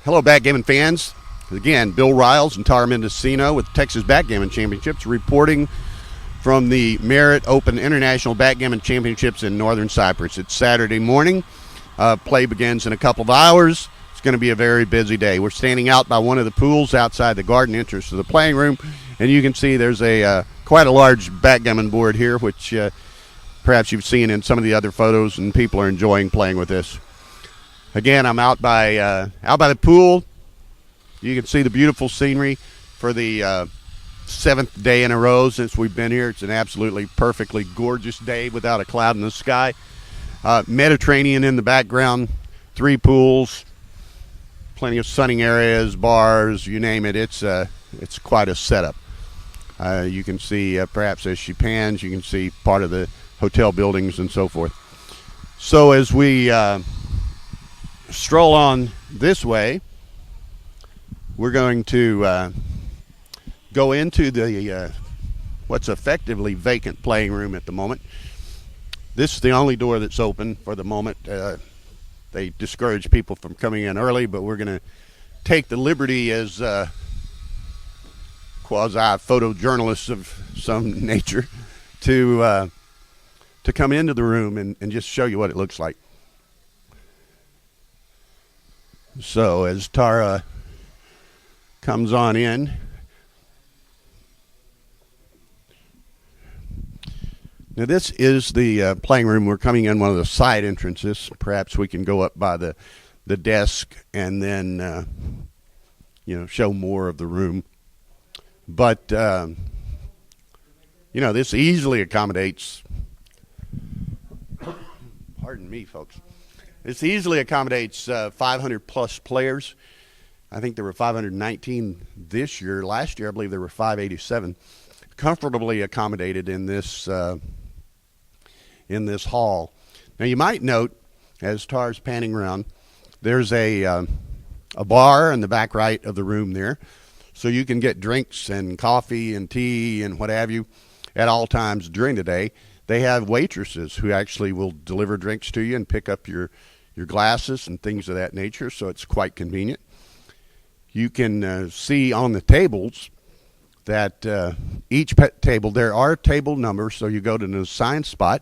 Hello, backgammon fans. Again, Bill Riles and Tara Mendocino with Texas Backgammon Championships reporting from the Merritt Open International Backgammon Championships in Northern Cyprus. It's Saturday morning. Play begins in a couple of hours. It's going to be a very busy day. We're standing out by one of the pools outside the garden entrance to the playing room, and you can see there's a quite a large backgammon board here, which perhaps you've seen in some of the other photos, and people are enjoying playing with this. Again, I'm out by the pool. You can see the beautiful scenery for the seventh day in a row since we've been here. It's an absolutely perfectly gorgeous day without a cloud in the sky. Mediterranean in the background, 3 pools, plenty of sunning areas, bars, you name it. It's quite a setup. You can see perhaps as she pans, you can see part of the hotel buildings and so forth. So as we stroll on this way, we're going to go into the what's effectively vacant playing room at the moment. This is the only door that's open for the moment. They discourage people from coming in early, but we're going to take the liberty as quasi-photojournalists of some nature to come into the room and just show you what it looks like. So as Tara comes on in, now this is the playing room. We're coming in one of the side entrances. Perhaps we can go up by the desk and then show more of the room. But this easily accommodates. Pardon me, folks. This easily accommodates 500 plus players. I think there were 519 this year. Last year, I believe there were 587. Comfortably accommodated in this hall. Now, you might note, as Tar's panning around, there's a bar in the back right of the room there, so you can get drinks and coffee and tea and what have you at all times during the day. They have waitresses who actually will deliver drinks to you and pick up your glasses and things of that nature, so it's quite convenient. You can see on the tables that each table, there are table numbers, so you go to an assigned spot.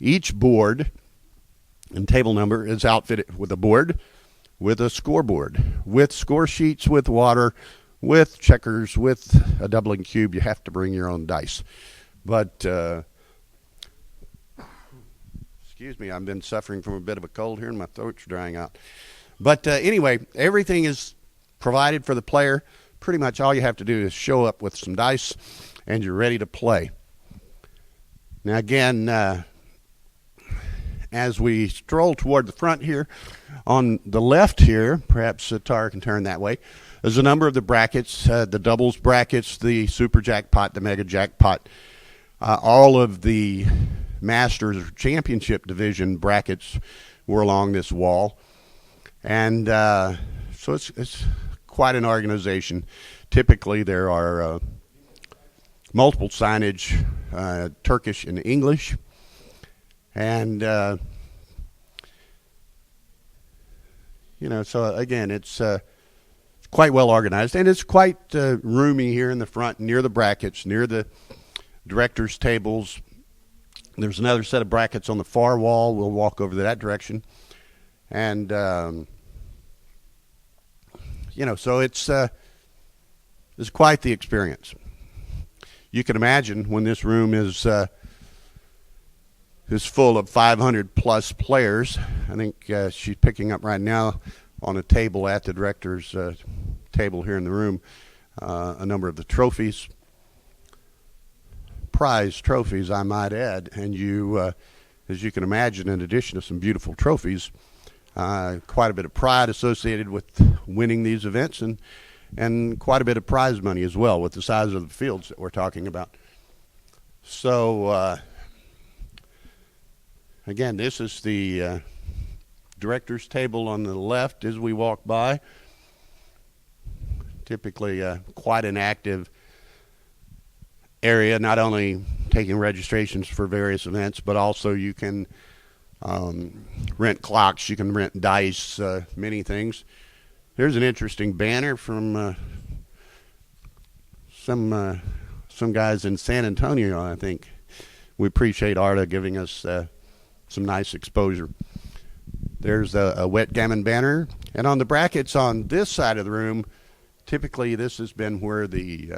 Each board and table number is outfitted with a board, with a scoreboard, with score sheets, with water, with checkers, with a doubling cube. You have to bring your own dice. But excuse me, I've been suffering from a bit of a cold here and my throat's drying out. But anyway, everything is provided for the player. Pretty much all you have to do is show up with some dice and you're ready to play. Now again, as we stroll toward the front here, on the left here, perhaps Tara can turn that way, there's a number of the brackets, the doubles brackets, the super jackpot, the mega jackpot, all of the Masters Championship Division brackets were along this wall. And so it's quite an organization. Typically there are multiple signage, Turkish and English. And, so again, it's quite well organized. And it's quite roomy here in the front, near the brackets, near the directors' tables. There's another set of brackets on the far wall. We'll walk over to that direction. And, so it's quite the experience. You can imagine when this room is full of 500 plus players. I think she's picking up right now on a table at the director's table here in the room a number of the trophies, prize trophies, I might add. And you, as you can imagine, in addition to some beautiful trophies, quite a bit of pride associated with winning these events, and quite a bit of prize money as well with the size of the fields that we're talking about. So again, this is the director's table on the left as we walk by. Typically quite an active area, not only taking registrations for various events, but also you can rent clocks, you can rent dice, many things. Here's an interesting banner from some guys in San Antonio, I think. We appreciate Arda giving us some nice exposure. There's a wet gammon banner. And on the brackets on this side of the room, typically this has been where the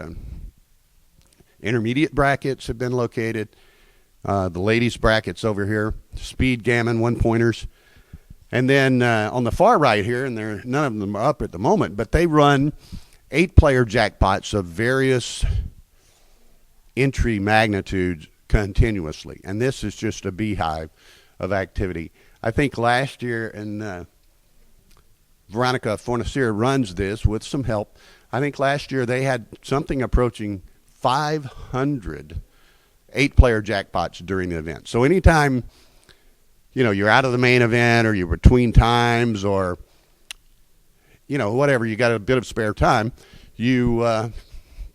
intermediate brackets have been located. The ladies' brackets over here, speed gammon, one-pointers. And then on the far right here, and none of them are up at the moment, but they run 8-player jackpots of various entry magnitudes continuously. And this is just a beehive of activity. I think last year, and Veronica Fornacier runs this with some help, I think last year they had something approaching 500 8-player jackpots during the event. So anytime, you're out of the main event or you're between times or, whatever, you got a bit of spare time,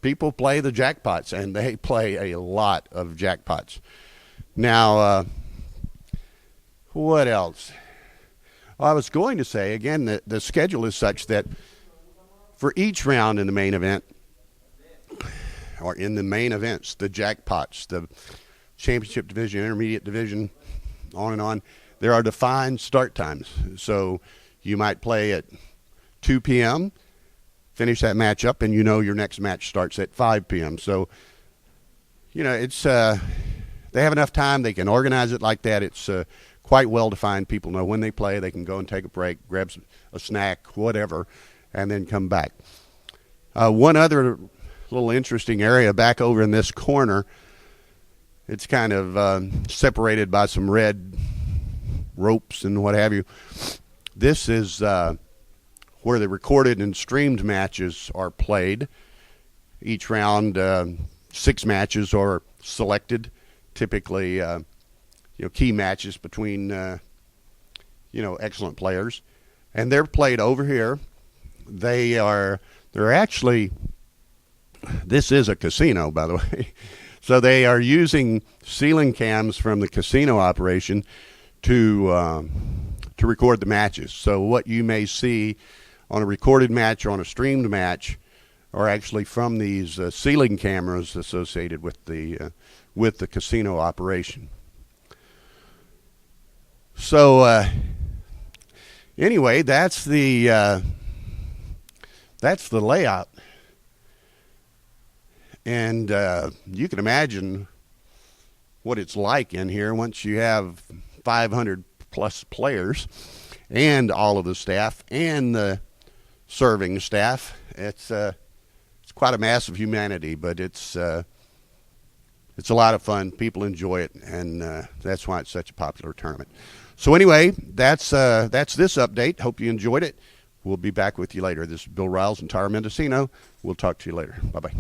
people play the jackpots, and they play a lot of jackpots. Now, what else? Well, I was going to say, again, the schedule is such that for each round in the main event, or in the main events, the jackpots, the championship division, intermediate division, on and on, there are defined start times. So you might play at 2 p.m., finish that match up, and your next match starts at 5 p.m. So, it's they have enough time. They can organize it like that. It's quite well-defined. People know when they play. They can go and take a break, grab a snack, whatever, and then come back. One other little interesting area back over in this corner, it's kind of separated by some red ropes and what have you. This is where the recorded and streamed matches are played. Each round, 6 matches are selected, typically key matches between excellent players, and they're played over here. They're actually, this is a casino, by the way, so they are using ceiling cams from the casino operation to record the matches. So what you may see on a recorded match or on a streamed match are actually from these ceiling cameras associated with the casino operation. So anyway, that's the layout, and you can imagine what it's like in here once you have 500 plus players and all of the staff and the serving staff. It's quite a mass of humanity, but it's a lot of fun. People enjoy it, and that's why it's such a popular tournament. So anyway, that's this update. Hope you enjoyed it. We'll be back with you later. This is Bill Riles and Tara Mendocino. We'll talk to you later. Bye-bye.